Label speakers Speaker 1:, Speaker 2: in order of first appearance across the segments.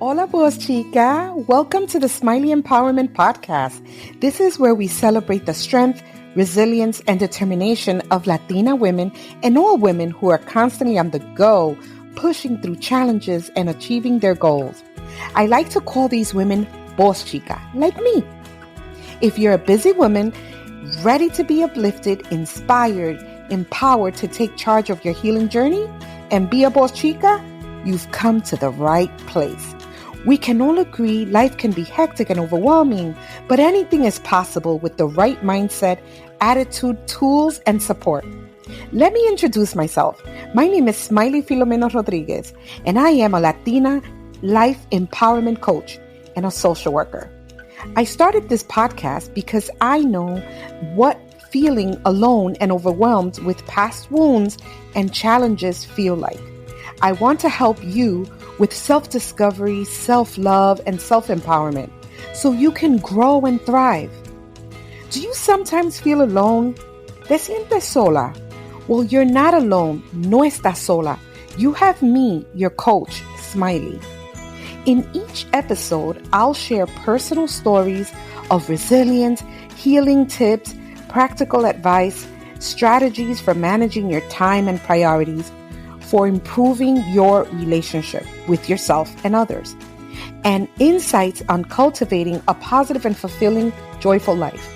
Speaker 1: Hola, Boss Chica. Welcome to the Smilie Empowerment Podcast. This is where we celebrate the strength, resilience, and determination of Latina women and all women who are constantly on the go, pushing through challenges and achieving their goals. I like to call these women Boss Chica, like me. If you're a busy woman, ready to be uplifted, inspired, empowered to take charge of your healing journey and be a Boss Chica, you've come to the right place. We can all agree life can be hectic and overwhelming, but anything is possible with the right mindset, attitude, tools, and support. Let me introduce myself. My name is Smilie Filomeno Rodriguez, and I am a Latina life empowerment coach and a social worker. I started this podcast because I know what feeling alone and overwhelmed with past wounds and challenges feel like. I want to help you with self-discovery, self-love, and self-empowerment so you can grow and thrive. Do you sometimes feel alone? ¿Te sientes sola? Well, you're not alone. No estás sola. You have me, your coach, Smilie. In each episode, I'll share personal stories of resilience, healing tips, practical advice, strategies for managing your time and priorities, for improving your relationship with yourself and others, and insights on cultivating a positive and fulfilling, joyful life.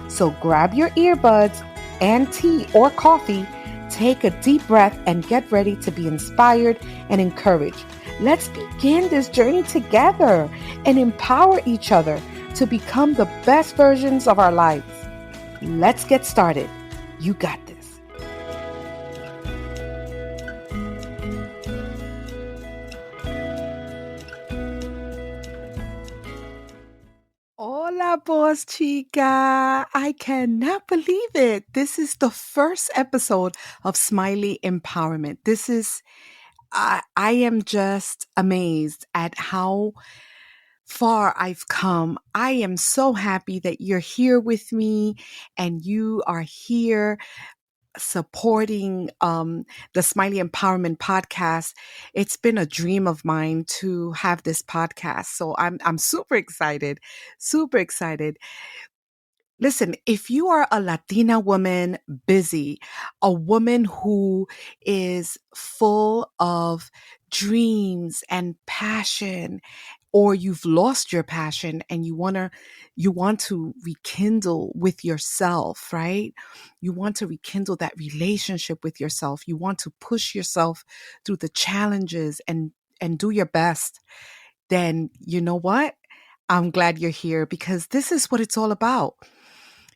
Speaker 1: So grab your earbuds and tea or coffee, take a deep breath, and get ready to be inspired and encouraged. Let's begin this journey together and empower each other to become the best versions of our lives. Let's get started. You got this. Hola, Boss Chica. I cannot believe it. This is the first episode of Smilie Empowerment. I am just amazed at how far I've come. I am so happy that you're here with me and you are here supporting the Smilie Empowerment podcast. It's been a dream of mine to have this podcast. So I'm super excited, super excited. Listen, if you are a Latina woman, busy, a woman who is full of dreams and passion, or you've lost your passion and you want to rekindle with yourself, right? You want to rekindle that relationship with yourself. You want to push yourself through the challenges and do your best. Then you know what? I'm glad you're here because this is what it's all about.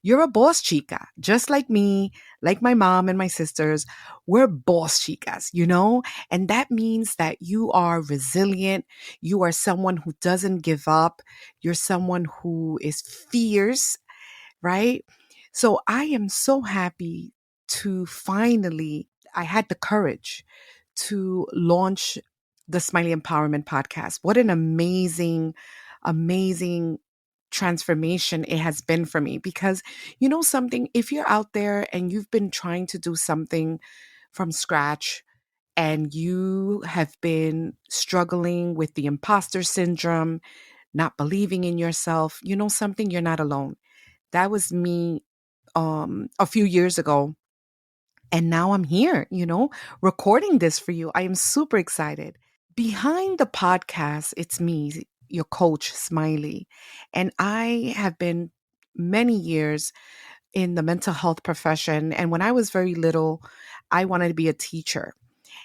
Speaker 1: You're a boss chica, just like me, like my mom and my sisters. We're boss chicas, And that means that you are resilient. You are someone who doesn't give up. You're someone who is fierce, right? So I am so happy to finally, I had the courage to launch the Smilie Empowerment Podcast. What an amazing transformation it has been for me because you know something, if you're out there and you've been trying to do something from scratch and you have been struggling with the imposter syndrome, not believing in yourself, you know something, you're not alone. That was me a few years ago, and now I'm here, recording this for you. I am super excited. Behind the podcast, it's me, your coach, Smilie. And I have been many years in the mental health profession. And when I was very little, I wanted to be a teacher.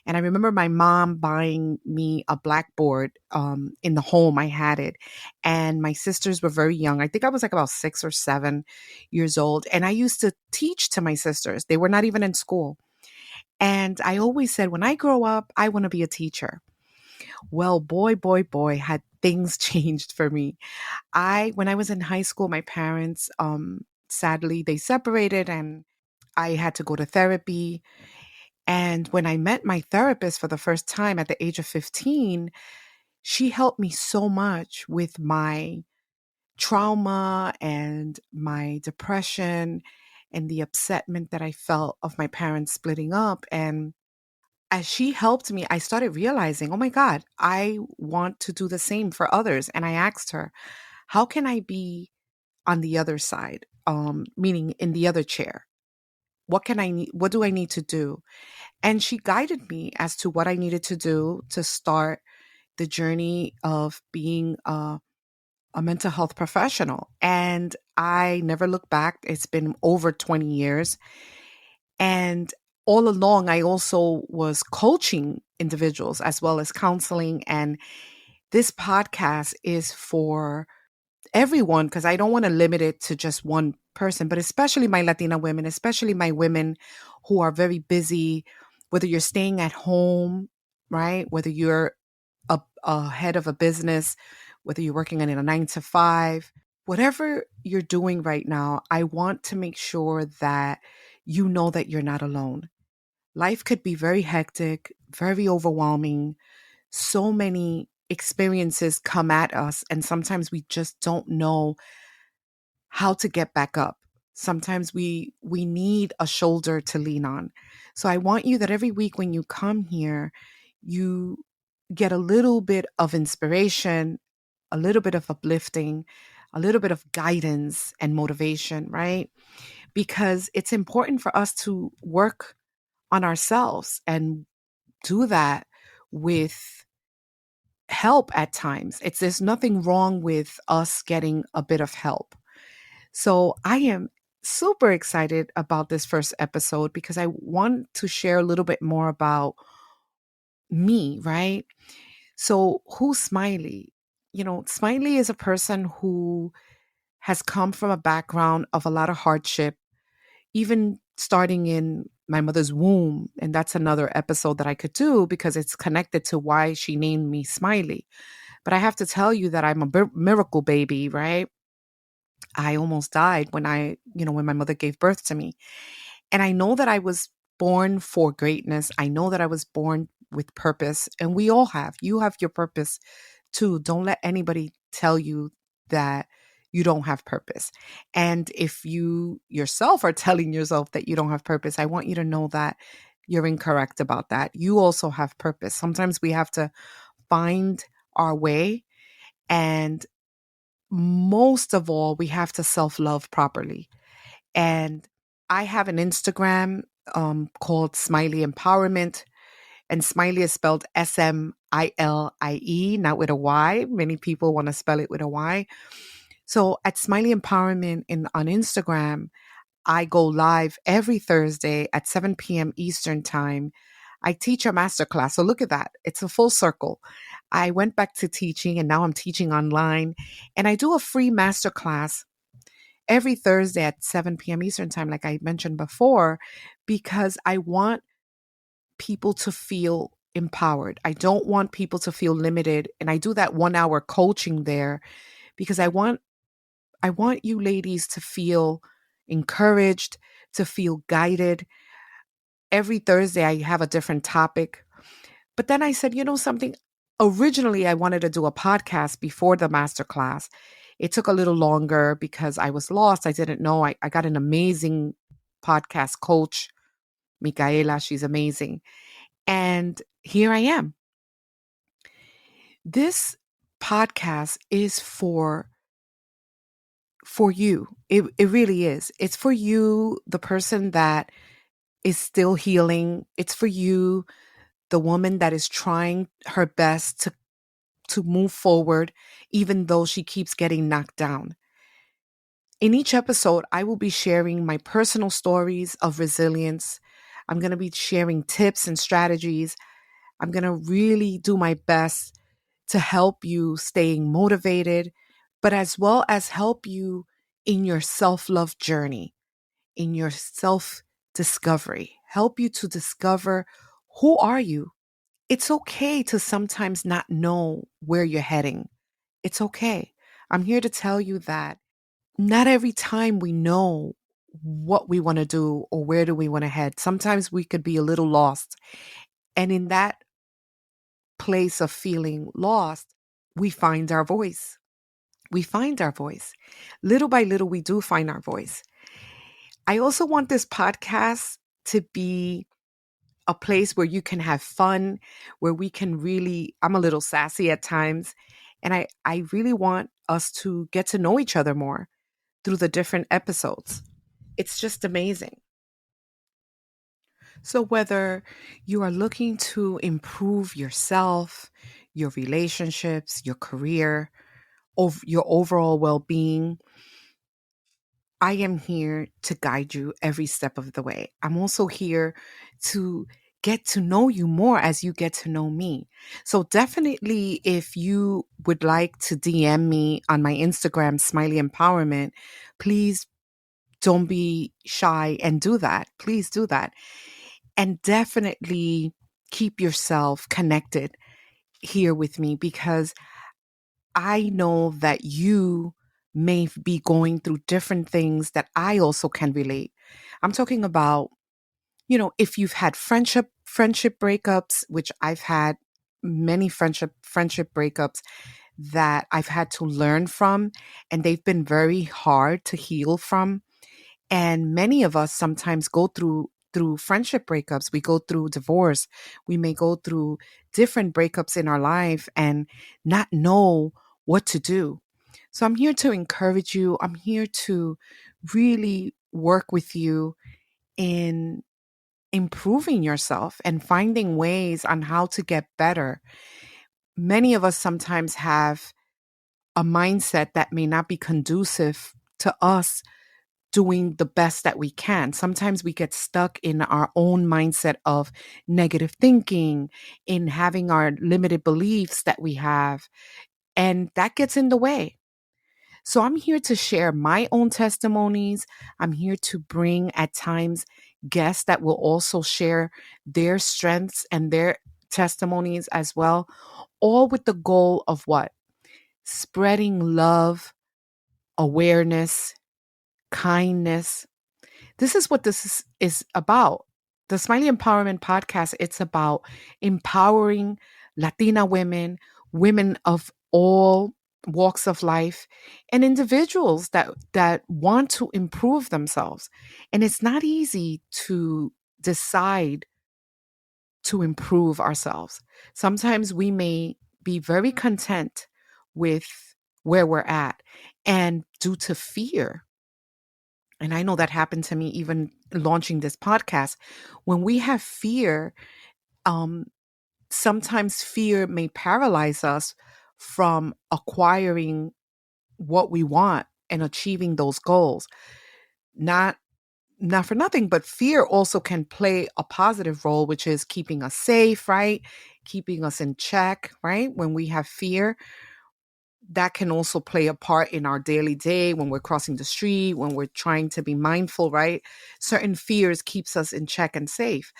Speaker 1: And I remember my mom buying me a blackboard in the home. I had it. And my sisters were very young. I think I was like about 6 or 7 years old. And I used to teach to my sisters. They were not even in school. And I always said, when I grow up, I want to be a teacher. Well, boy, had things changed for me. When I was in high school, my parents, sadly, they separated and I had to go to therapy. And when I met my therapist for the first time at the age of 15, she helped me so much with my trauma and my depression and the upsetment that I felt of my parents splitting up. And as she helped me, I started realizing, oh my God, I want to do the same for others. And I asked her, how can I be on the other side? Meaning in the other chair. What can I need? What do I need to do? And she guided me as to what I needed to do to start the journey of being a mental health professional. And I never looked back. It's been over 20 years. And all along, I also was coaching individuals as well as counseling. And this podcast is for everyone because I don't want to limit it to just one person, but especially my Latina women, especially my women who are very busy, whether you're staying at home, right? Whether you're a head of a business, whether you're working in a 9 to 5, whatever you're doing right now, I want to make sure that you know that you're not alone. Life could be very hectic, very overwhelming. So many experiences come at us, and sometimes we just don't know how to get back up. Sometimes we need a shoulder to lean on. So I want you that every week when you come here, you get a little bit of inspiration, a little bit of uplifting, a little bit of guidance and motivation, right? Because it's important for us to work on ourselves and do that with help at times. There's nothing wrong with us getting a bit of help. So I am super excited about this first episode because I want to share a little bit more about me, right? So who's Smilie? Smilie is a person who has come from a background of a lot of hardship, even starting in my mother's womb. And that's another episode that I could do because it's connected to why she named me Smilie. But I have to tell you that I'm a miracle baby, right? I almost died when my mother gave birth to me. And I know that I was born for greatness. I know that I was born with purpose, and we all have. You have your purpose too. Don't let anybody tell you that you don't have purpose. And if you yourself are telling yourself that you don't have purpose, I want you to know that you're incorrect about that. You also have purpose. Sometimes we have to find our way, and most of all, we have to self-love properly. And I have an Instagram called Smilie Empowerment. And Smilie is spelled Smilie, not with a Y. Many people want to spell it with a Y. So at Smilie Empowerment on Instagram, I go live every Thursday at 7 p.m. Eastern Time. I teach a masterclass. So look at that. It's a full circle. I went back to teaching and now I'm teaching online. And I do a free masterclass every Thursday at 7 p.m. Eastern Time, like I mentioned before, because I want people to feel empowered. I don't want people to feel limited. And I do that 1 hour coaching there because I want you ladies to feel encouraged, to feel guided. Every Thursday I have a different topic. But then I said, something? Originally, I wanted to do a podcast before the masterclass. It took a little longer because I was lost. I didn't know. I got an amazing podcast coach, Micaela. She's amazing. And here I am. This podcast is for you. It really is. It's for you, the person that is still healing. It's for you, the woman that is trying her best to move forward, even though she keeps getting knocked down. In each episode, I will be sharing my personal stories of resilience. I'm going to be sharing tips and strategies. I'm going to really do my best to help you staying motivated, but as well as help you in your self-love journey, in your self-discovery, help you to discover who are you. It's okay to sometimes not know where you're heading. It's okay. I'm here to tell you that not every time we know what we want to do or where do we want to head. Sometimes we could be a little lost. And in that place of feeling lost, we find our voice. We find our voice. Little by little, we do find our voice. I also want this podcast to be a place where you can have fun, where we can really, I'm a little sassy at times. And I really want us to get to know each other more through the different episodes. It's just amazing. So, whether you are looking to improve yourself, your relationships, your career, your overall well being, I am here to guide you every step of the way. I'm also here to get to know you more as you get to know me. So, definitely, if you would like to DM me on my Instagram, Smilie Empowerment, please don't be shy and do that. Please do that. And definitely keep yourself connected here with me, because I know that you may be going through different things that I also can relate. I'm talking about, if you've had friendship breakups, which I've had many friendship breakups that I've had to learn from, and they've been very hard to heal from. And many of us sometimes go through friendship breakups. We go through divorce. We may go through different breakups in our life and not know what to do. So I'm here to encourage you. I'm here to really work with you in improving yourself and finding ways on how to get better. Many of us sometimes have a mindset that may not be conducive to us doing the best that we can. Sometimes we get stuck in our own mindset of negative thinking, in having our limited beliefs that we have, and that gets in the way. So I'm here to share my own testimonies. I'm here to bring at times guests that will also share their strengths and their testimonies as well, all with the goal of what? Spreading love, awareness, kindness. This is what this is about. The Smilie Empowerment Podcast, it's about empowering Latina women, women of all walks of life, and individuals that want to improve themselves. And it's not easy to decide to improve ourselves. Sometimes we may be very content with where we're at, and due to fear, and I know that happened to me even launching this podcast. When we have fear, um, sometimes fear may paralyze us from acquiring what we want and achieving those goals. Not not for nothing, but fear also can play a positive role, which is keeping us safe, right? Keeping us in check, right? When we have fear, that can also play a part in our daily day when we're crossing the street, when we're trying to be mindful, right? Certain fears keeps us in check and safe.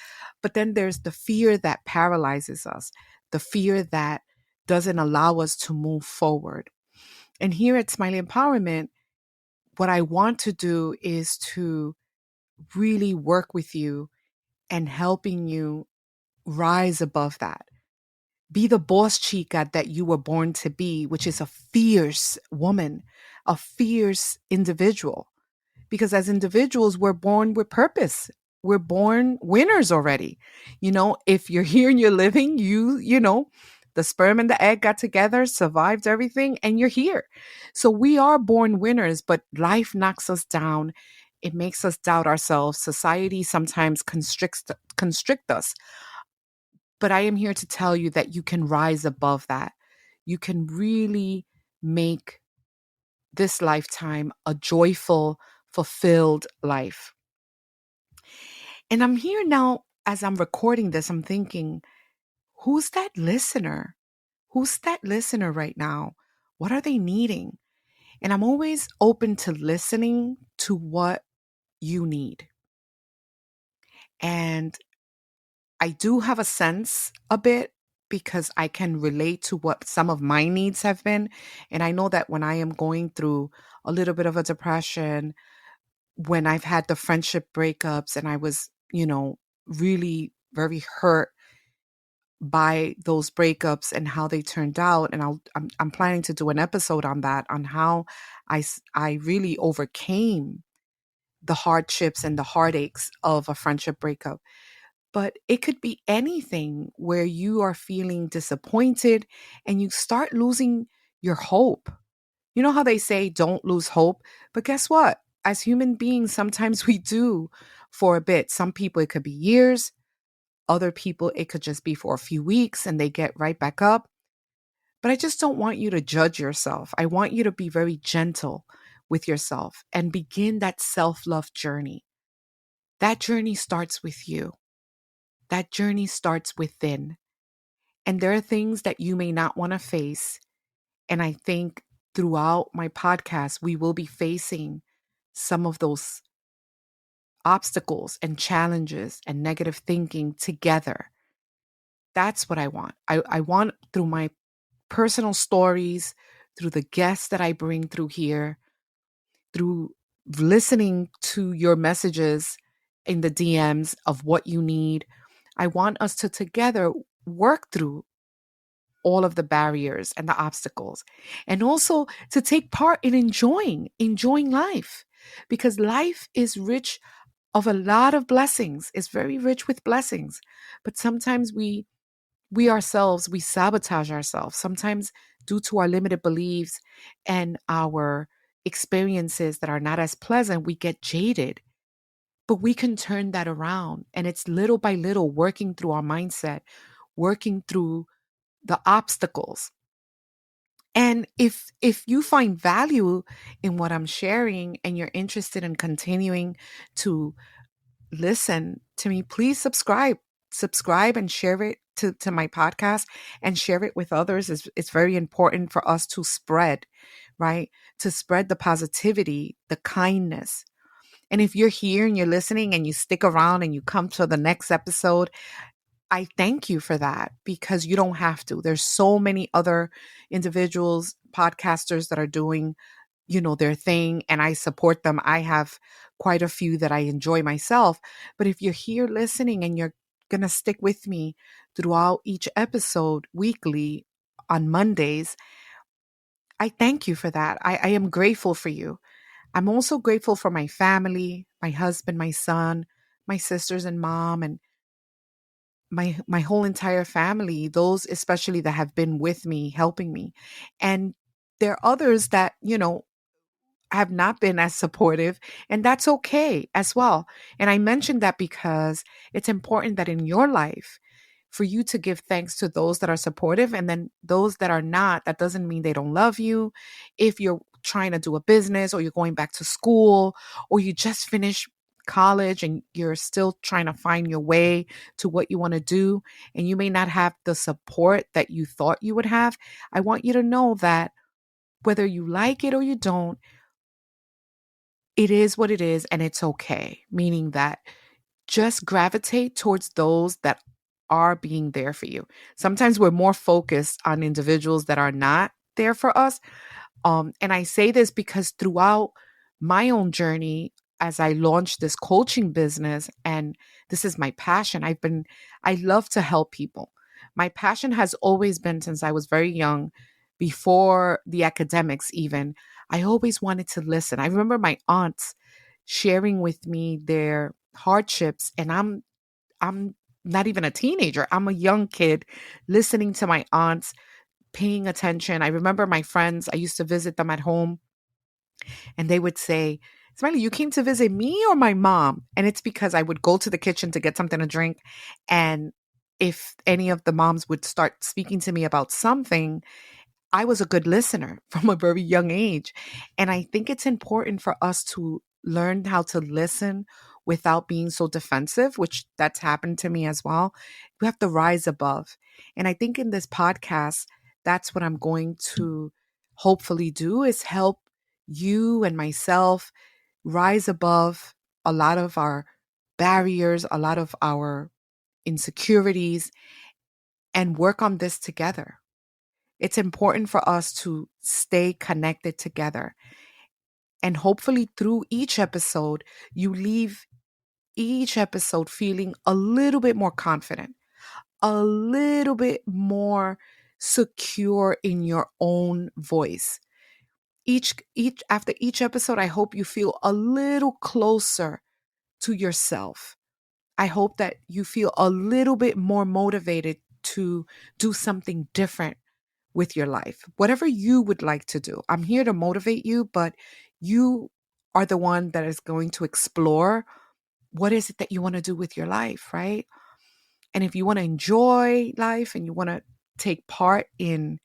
Speaker 1: But then there's the fear that paralyzes us, the fear that doesn't allow us to move forward. And here at Smilie Empowerment, what I want to do is to really work with you and helping you rise above that. Be the boss chica that you were born to be, which is a fierce woman, a fierce individual. Because as individuals, we're born with purpose. We're born winners already. If you're here and you're living, the sperm and the egg got together, survived everything, and you're here. So we are born winners, but life knocks us down. It makes us doubt ourselves. Society sometimes constrict us. But I am here to tell you that you can rise above that. You can really make this lifetime a joyful, fulfilled life. And I'm here now, as I'm recording this, I'm thinking, who's that listener? Who's that listener right now? What are they needing? And I'm always open to listening to what you need. And I do have a sense a bit, because I can relate to what some of my needs have been. And I know that when I am going through a little bit of a depression, when I've had the friendship breakups and I was, really very hurt by those breakups and how they turned out. And I'm planning to do an episode on that, on how I really overcame the hardships and the heartaches of a friendship breakup. but it could be anything where you are feeling disappointed and you start losing your hope. You know how they say don't lose hope? But guess what? As human beings, sometimes we do for a bit. Some people, it could be years. Other people, it could just be for a few weeks and they get right back up. But I just don't want you to judge yourself. I want you to be very gentle with yourself and begin that self love journey. That journey starts with you. That journey starts within. And there are things that you may not want to face. And I think throughout my podcast, we will be facing some of those obstacles and challenges and negative thinking together. That's what I want. I want through my personal stories, through the guests that I bring through here, through listening to your messages in the DMs of what you need. I want us to together work through all of the barriers and the obstacles, and also to take part in enjoying life, because life is rich of a lot of blessings. It's very rich with blessings, but sometimes we ourselves, we sabotage ourselves, sometimes due to our limited beliefs and our experiences that are not as pleasant. We get jaded, but we can turn that around, and it's little by little working through our mindset, working through the obstacles. And if you find value in what I'm sharing and you're interested in continuing to listen to me, please subscribe and share it to my podcast, and share it with others. It's very important for us to spread, right? To spread the positivity, the kindness. And if you're here and you're listening and you stick around and you come to the next episode, I thank you for that, because you don't have to. There's so many other individuals, podcasters that are doing, their thing, and I support them. I have quite a few that I enjoy myself. But if you're here listening and you're going to stick with me throughout each episode weekly on Mondays, I thank you for that. I am grateful for you. I'm also grateful for my family, my husband, my son, my sisters and mom, and my whole entire family, those especially that have been with me, helping me. And there are others that, have not been as supportive, and that's okay as well. And I mentioned that because it's important that in your life, for you to give thanks to those that are supportive, and then those that are not. That doesn't mean they don't love you. If you're trying to do a business, or you're going back to school, or you just finished college and you're still trying to find your way to what you want to do, and you may not have the support that you thought you would have, I want you to know that whether you like it or you don't, it is what it is, and it's okay. Meaning that just gravitate towards those that are being there for you. Sometimes we're more focused on individuals that are not there for us. And I say this because throughout my own journey, as I launched this coaching business, and this is my passion, I love to help people. My passion has always been, since I was very young, before the academics even, I always wanted to listen. I remember my aunts sharing with me their hardships, and I'm not even a teenager. I'm a young kid listening to my aunts, paying attention. I remember my friends, I used to visit them at home, and they would say, Smilie, you came to visit me or my mom? And it's because I would go to the kitchen to get something to drink. And if any of the moms would start speaking to me about something, I was a good listener from a very young age. And I think it's important for us to learn how to listen without being so defensive, which that's happened to me as well. We have to rise above. And I think in this podcast, that's what I'm going to hopefully do, is help you and myself rise above a lot of our barriers, a lot of our insecurities, and work on this together. It's important for us to stay connected together. And hopefully through each episode, you leave each episode feeling a little bit more confident, a little bit more secure in your own voice. Each after each episode, I hope you feel a little closer to yourself, I hope that you feel a little bit more motivated to do something different with your life, whatever you would like to do. I'm here to motivate you, but you are the one that is going to explore what is it that you want to do with your life, right? And if you want to enjoy life and you want to take part in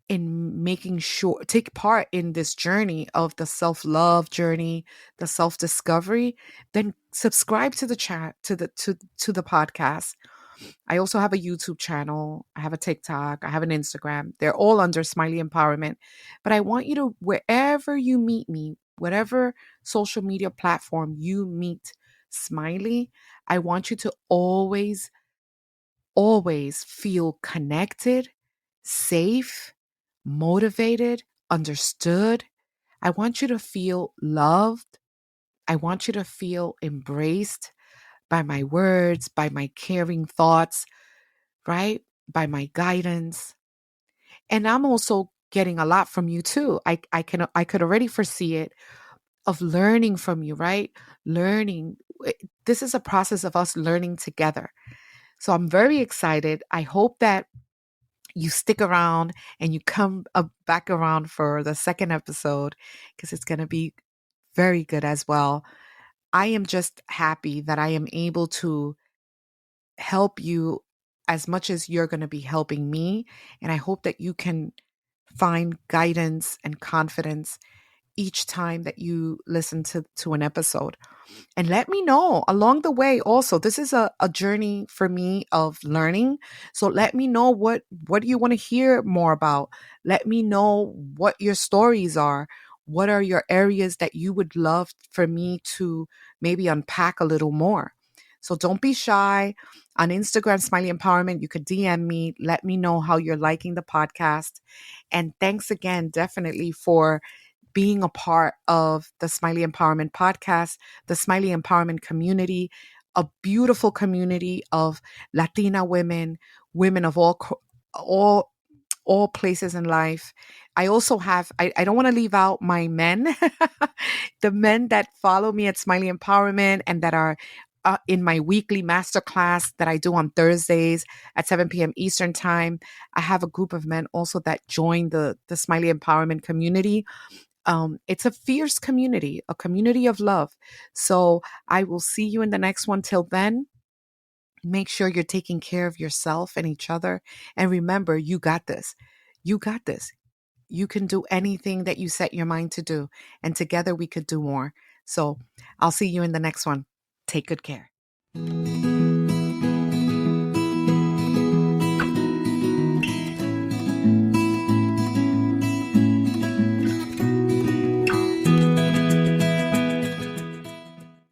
Speaker 1: making sure take part in this journey of the self-love journey, the self-discovery, then subscribe to the chat to the podcast. I also have a YouTube channel, I have a TikTok, I have an Instagram. They're all under Smilie Empowerment. But I want you to, wherever you meet me, whatever social media platform you meet Smilie, I want you to always feel connected, safe, motivated, understood. I want you to feel loved. I want you to feel embraced by my words, by my caring thoughts, right? By my guidance. And I'm also getting a lot from you too. I could already foresee it of learning from you, right? Learning. This is a process of us learning together. So I'm very excited. I hope that you stick around and you come back around for the second episode because it's going to be very good as well. I am just happy that I am able to help you as much as you're going to be helping me. And I hope that you can find guidance and confidence each time that you listen to an episode. And let me know along the way also. This is a journey for me of learning. So let me know what do you want to hear more about? Let me know what your stories are. What are your areas that you would love for me to maybe unpack a little more? So don't be shy. On Instagram, Smilie Empowerment, you could DM me. Let me know how you're liking the podcast. And thanks again, definitely, for being a part of the Smilie Empowerment podcast, the Smilie Empowerment community, a beautiful community of Latina women, women of all all places in life. I also have, I don't want to leave out my men, the men that follow me at Smilie Empowerment and that are in my weekly masterclass that I do on Thursdays at 7 p.m. Eastern time. I have a group of men also that join the Smilie Empowerment community. It's a fierce community, a community of love. So I will see you in the next one. Till then, make sure you're taking care of yourself and each other. And remember, you got this. You got this. You can do anything that you set your mind to do. And together we could do more. So I'll see you in the next one. Take good care.